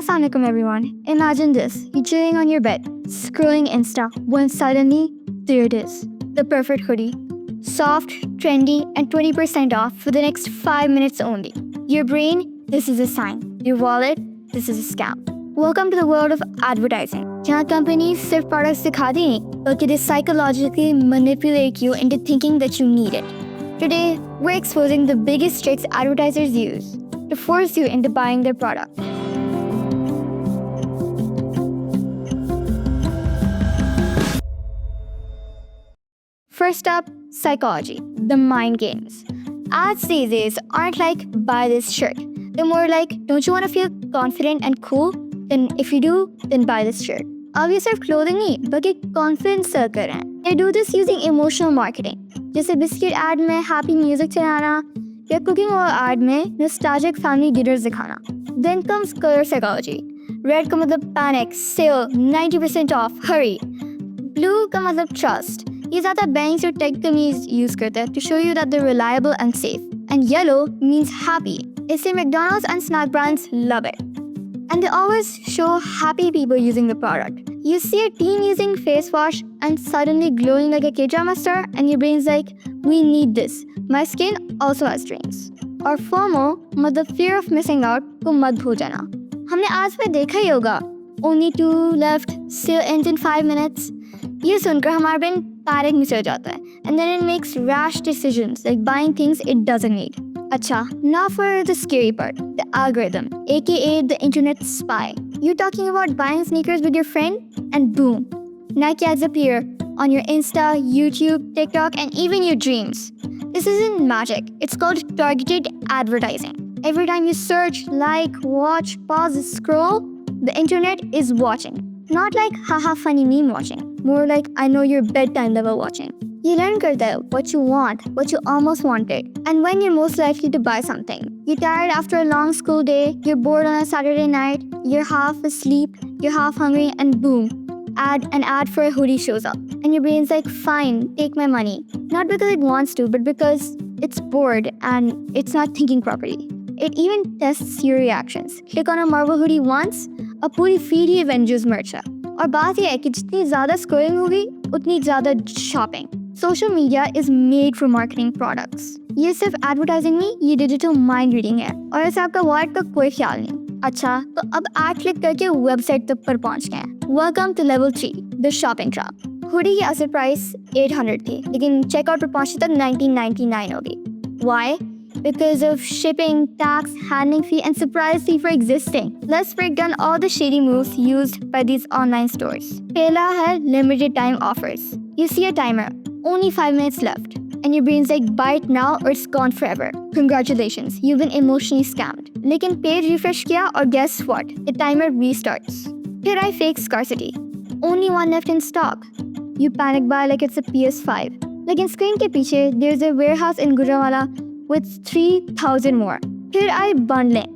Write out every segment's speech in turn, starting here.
Assalamualaikum everyone. Imagine this. You're chilling on your bed, scrolling Insta, when suddenly, there it is. The perfect hoodie. Soft, trendy, and 20% off for the next 5 minutes only. Your brain, this is a sign. Your wallet, this is a scam. Welcome to the world of advertising. जहाँ companies सिर्फ products दिखाती नहीं, बल्कि they psychologically manipulate you into thinking that you need it. Today, we're exposing the biggest tricks advertisers use to force you into buying their product. First up, psychology, the mind games. Ads these days aren't like, buy this shirt. They're more like, don't you want to feel confident and cool? Then if you do, then buy this shirt. अब ये सिर्फ clothing नहीं, बल्कि confidence sell कर रहे हैं. They do this using emotional marketing. जैसे biscuit ad में happy music चलाना या cooking oil ad में nostalgic family dinners दिखाना. Then comes color psychology. Red का मतलब panic, sale, 90% off, hurry. Blue का मतलब trust. ये ज़्यादा banks और tech companies use करते हैं to show you that they're reliable and safe. And yellow means happy. इससे McDonald's and snack brands love it. And they always show happy people using the product. You see a teen using face wash and suddenly glowing like a K-drama star, and your brain's like, we need this. My skin also has drains. और FOMO, मतलब fear of missing out, को मत भूल जाना. हमने आज में देखा ही होगा. Only 2 left, sale ends in 5 minutes. ये सुनकर हमारा brain panic में चल जाता है. And then it makes rash decisions like buying things it doesn't need. Acha, now for the scary part, the algorithm, aka the internet spy. You're talking about buying sneakers with your friend, and boom, Nike ads appear on your Insta, YouTube, TikTok, and even your dreams. This isn't magic. It's called targeted advertising. Every time you search, like, watch, pause, scroll, the internet is watching. Not like haha funny meme watching. More like I know your bedtime level watching. You learn karta hai what you want, what you almost wanted, and when you're most likely to buy something. You're tired after a long school day, you're bored on a Saturday night, you're half asleep, you're half hungry, and boom, an ad for a hoodie shows up. And your brain's like, fine, take my money. Not because it wants to, but because it's bored and it's not thinking properly. It even tests your reactions. Click on a Marvel hoodie once, a पूरी feed ही Avengers merch है. और बात यह है कि जितनी ज़्यादा scrolling होगी, उतनी ज़्यादा shopping. Social media is made for marketing products. ये सिर्फ advertising नहीं, ये digital mind reading है. और ऐसे आपका wallet का कोई ख्याल नहीं. अच्छा, तो अब ad click करके website तक पर पहुंच गए हैं. Welcome to level 3, the shopping trap. Hoodie की asset price 800 थी, लेकिन checkout पर पहुंचने तक 1999 होगी. Why? Because of shipping, tax, handling fee, and surprise fee for existing. Let's break down all the shady moves used by these online stores. पहला है limited time offers. You see a timer, only 5 minutes left, and your brain's like, buy it now or it's gone forever. Congratulations, you've been emotionally scammed. लेकिन page refresh किया और guess what? The timer restarts. फिर आई fake scarcity. Only one left in stock. You panic buy like it's a PS5. लेकिन screen के पीछे there's a warehouse in Gujranwala with 3,000 more. फिर आई bundling.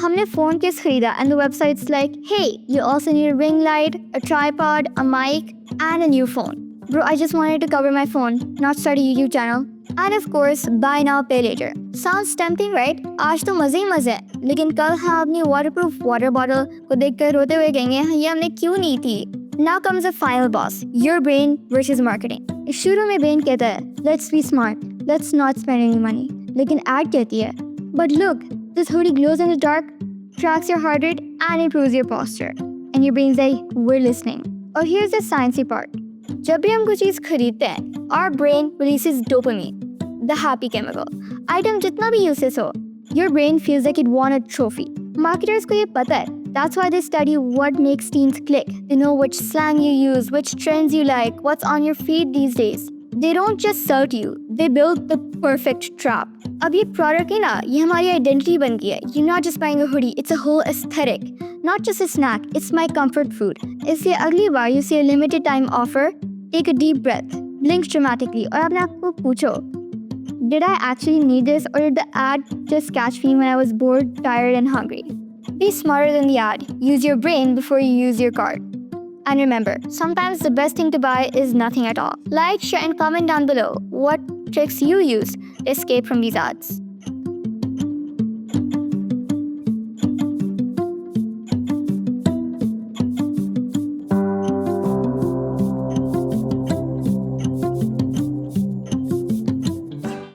हमने phone case खरीदा and the website's like, hey, you also need a ring light, a tripod, a mic, and a new phone. Bro, I just wanted to cover my phone, not start a YouTube channel. And of course, buy now, pay later. Sounds tempting, right? आज तो मजे ही मजे हैं. लेकिन कल हम अपनी waterproof water bottle को देखकर रोते हुए कहेंगे, ये हमने क्यों नहीं थी? Now comes the final boss, your brain versus marketing. शुरू में brain कहता है, let's be smart, let's not spend any money. लेकिन ad कहती है, but look, this hoodie glows in the dark, tracks your heart rate, and improves your posture. And your brain's like, we're listening. और here's the sciencey part. जब भी हम कुछ चीज़ खरीदते हैं, our brain releases dopamine, the happy chemical. Item जितना भी useless हो, your brain feels like it won a trophy. Marketers को ये पता है. That's why they study what makes teens click. They know which slang you use, which trends you like, what's on your feed these days. They don't just sell to you, they build the perfect trap. अब ये product है ना, ये हमारी identity बन गई है. You're not just buying a hoodie, it's a whole aesthetic. Not just a snack, it's my comfort food. इसलिए अगली बार you see a limited time offer, take a deep breath, blink dramatically, और अपने आप को पूछो, did I actually need this, or did the ad just catch me when I was bored, tired, and hungry? Be smarter than the ad. Use your brain before you use your card. And remember, sometimes the best thing to buy is nothing at all. Like, share, and comment down below what tricks you used to escape from these ads.